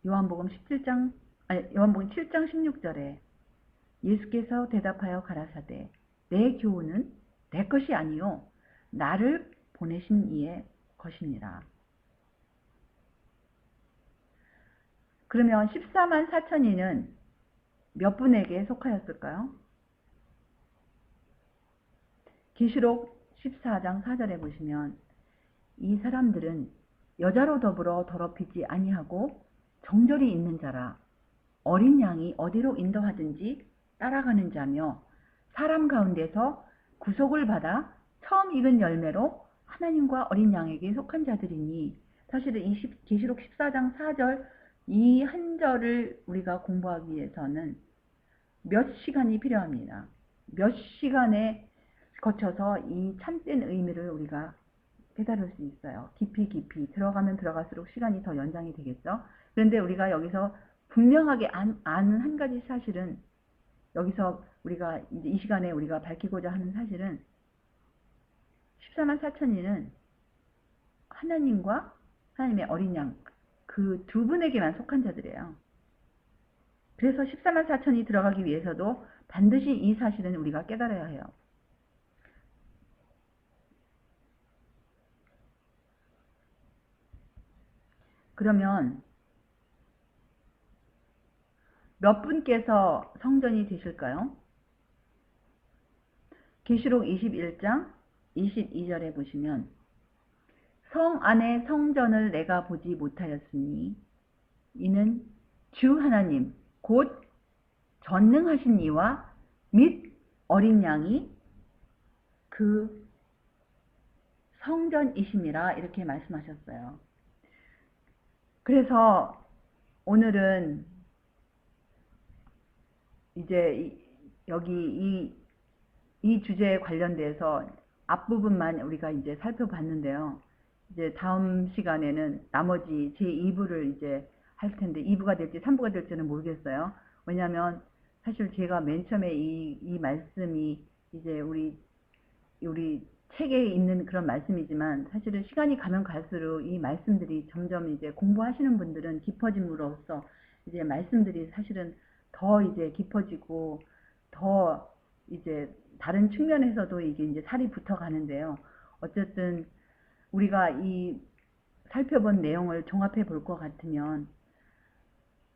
요한복음 7장 16절에 예수께서 대답하여 가라사대 내 교훈은 내 것이 아니요 나를 보내신 이의 것이니라. 그러면 14만 4천이는 몇 분에게 속하였을까요? 계시록 14장 4절에 보시면 이 사람들은 여자로 더불어 더럽히지 아니하고 정절이 있는 자라 어린 양이 어디로 인도하든지 따라가는 자며 사람 가운데서 구속을 받아 처음 익은 열매로 하나님과 어린 양에게 속한 자들이니 사실은 이 계시록 14장 4절 이 한 절을 우리가 공부하기 위해서는 몇 시간이 필요합니다. 몇 시간의 거쳐서 이 참된 의미를 우리가 깨달을 수 있어요. 깊이 들어가면 들어갈수록 시간이 더 연장이 되겠죠. 그런데 우리가 여기서 분명하게 아는 한 가지 사실은, 여기서 우리가 이제 이 시간에 우리가 밝히고자 하는 사실은 14만 4천인은 하나님과 하나님의 어린 양, 그 두 분에게만 속한 자들이에요. 그래서 14만 4천이 들어가기 위해서도 반드시 이 사실은 우리가 깨달아야 해요. 그러면 몇 분께서 성전이 되실까요? 계시록 21장 22절에 보시면 성 안에 성전을 내가 보지 못하였으니 이는 주 하나님 곧 전능하신 이와 및 어린 양이 그 성전이심이라 이렇게 말씀하셨어요. 그래서 오늘은 이제 여기 이 주제에 관련돼서 앞부분만 우리가 이제 살펴봤는데요. 이제 다음 시간에는 나머지 제2부를 이제 할 텐데 2부가 될지 3부가 될지는 모르겠어요. 왜냐하면 사실 제가 맨 처음에 이 말씀이 이제 우리 책에 있는 그런 말씀이지만 사실은 시간이 가면 갈수록 이 말씀들이 점점 이제 공부하시는 분들은 깊어짐으로써 이제 말씀들이 사실은 더 이제 깊어지고 더 이제 다른 측면에서도 이게 이제 살이 붙어 가는데요. 어쨌든 우리가 이 살펴본 내용을 종합해 볼 것 같으면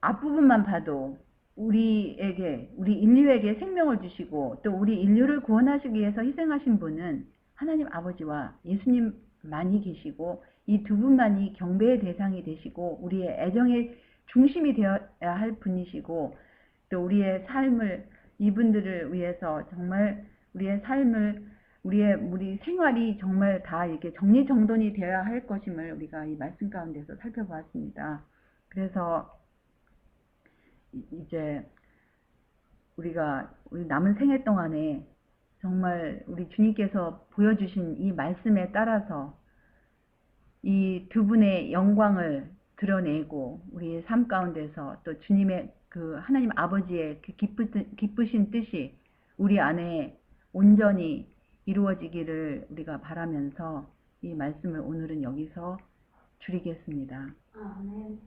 앞부분만 봐도 우리 인류에게 생명을 주시고 또 우리 인류를 구원하시기 위해서 희생하신 분은 하나님 아버지와 예수님만이 계시고 이 두 분만이 경배의 대상이 되시고 우리의 애정의 중심이 되어야 할 분이시고 또 우리의 삶을 이분들을 위해서 정말 우리의 삶을 우리 생활이 정말 다 이렇게 정리정돈이 되어야 할 것임을 우리가 이 말씀 가운데서 살펴보았습니다. 그래서 이제 우리가 우리 남은 생애 동안에 정말 우리 주님께서 보여주신 이 말씀에 따라서 이 두 분의 영광을 드러내고 우리의 삶 가운데서 또 주님의 그 하나님 아버지의 그 기쁘신 뜻이 우리 안에 온전히 이루어지기를 우리가 바라면서 이 말씀을 오늘은 여기서 줄이겠습니다. 아멘.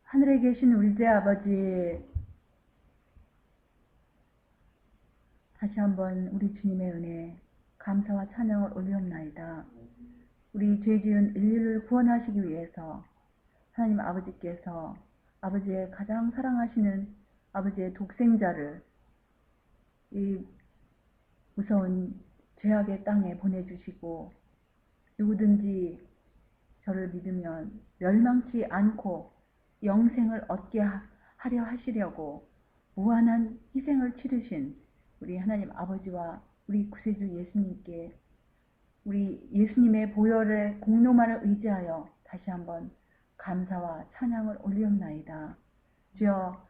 하늘에 계신 우리 주 아버지, 다시 한번 우리 주님의 은혜 감사와 찬양을 올리옵나이다. 우리 죄 지은 인류를 구원하시기 위해서 하나님 아버지께서 아버지의 가장 사랑하시는 아버지의 독생자를 이 무서운 죄악의 땅에 보내주시고 누구든지 저를 믿으면 멸망치 않고 영생을 얻게 하려 하시려고 무한한 희생을 치르신 우리 하나님 아버지와 우리 구세주 예수님께 우리 예수님의 보혈의 공로만을 의지하여 다시 한번 감사와 찬양을 올리옵나이다. 주여,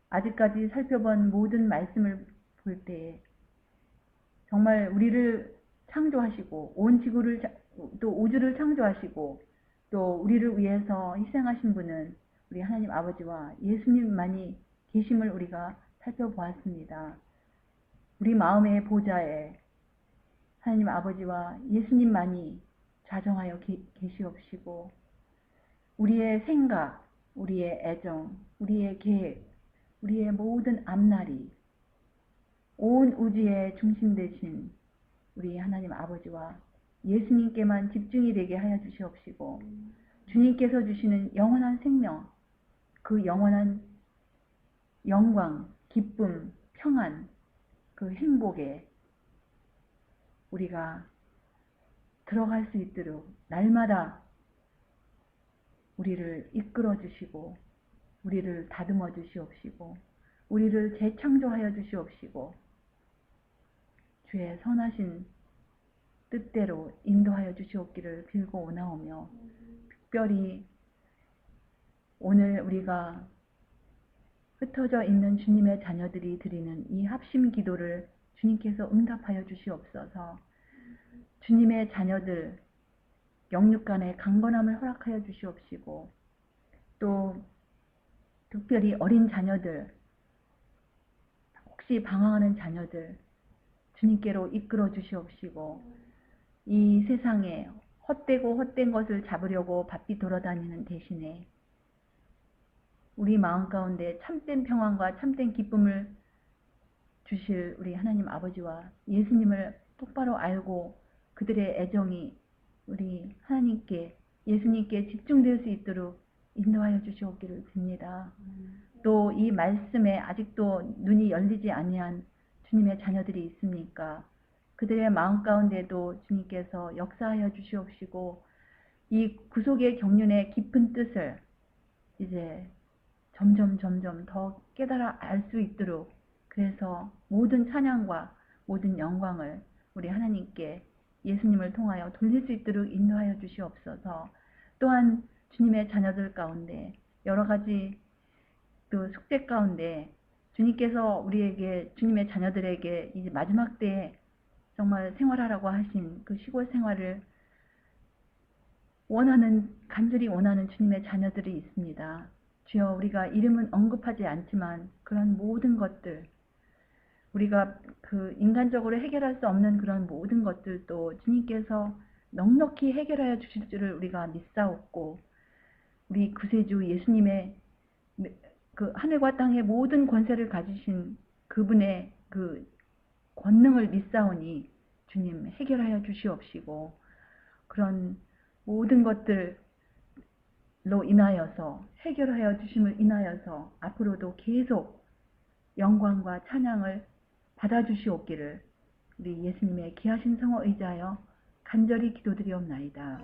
아직까지 살펴본 모든 말씀을 볼 때에 정말 우리를 창조하시고 온 지구를 또 우주를 창조하시고 또 우리를 위해서 희생하신 분은 우리 하나님 아버지와 예수님만이 계심을 우리가 살펴보았습니다. 우리 마음의 보좌에 하나님 아버지와 예수님만이 자정하여 계시옵시고 우리의 생각, 우리의 애정, 우리의 계획, 우리의 모든 앞날이 온 우주의 중심 되신 우리 하나님 아버지와 예수님께만 집중이 되게 하여 주시옵시고 주님께서 주시는 영원한 생명, 그 영원한 영광, 기쁨, 평안, 그 행복에 우리가 들어갈 수 있도록 날마다 우리를 이끌어 주시고 우리를 다듬어 주시옵시고 우리를 재창조하여 주시옵시고 주의 선하신 뜻대로 인도하여 주시옵기를 빌고 원하오며 특별히 오늘 우리가 흩어져 있는 주님의 자녀들이 드리는 이 합심 기도를 주님께서 응답하여 주시옵소서. 주님의 자녀들 영육 간의 강건함을 허락하여 주시옵시고, 또 특별히 어린 자녀들, 혹시 방황하는 자녀들 주님께로 이끌어 주시옵시고, 이 세상에 헛되고 헛된 것을 잡으려고 바삐 돌아다니는 대신에 우리 마음 가운데 참된 평안과 참된 기쁨을 주실 우리 하나님 아버지와 예수님을 똑바로 알고 그들의 애정이 우리 하나님께, 예수님께 집중될 수 있도록 인도하여 주시옵기를 빕니다. 또 이 말씀에 아직도 눈이 열리지 아니한 주님의 자녀들이 있습니까? 그들의 마음 가운데도 주님께서 역사하여 주시옵시고, 이 구속의 경륜의 깊은 뜻을 이제 점점 더 깨달아 알 수 있도록, 그래서 모든 찬양과 모든 영광을 우리 하나님께 예수님을 통하여 돌릴 수 있도록 인도하여 주시옵소서. 또한 주님의 자녀들 가운데 여러 가지 그 숙제 가운데 주님께서 우리에게, 주님의 자녀들에게 이제 마지막 때에 정말 생활하라고 하신 그 시골 생활을 간절히 원하는 주님의 자녀들이 있습니다. 주여, 우리가 이름은 언급하지 않지만 그런 모든 것들, 우리가 그 인간적으로 해결할 수 없는 그런 모든 것들도 주님께서 넉넉히 해결하여 주실 줄을 우리가 믿사옵고, 우리 구세주 예수님의 그 하늘과 땅의 모든 권세를 가지신 그분의 그 권능을 믿사오니 주님 해결하여 주시옵시고, 그런 모든 것들로 인하여서, 해결하여 주심을 인하여서 앞으로도 계속 영광과 찬양을 받아주시옵기를 우리 예수님의 귀하신 성호 의지하여 간절히 기도드리옵나이다.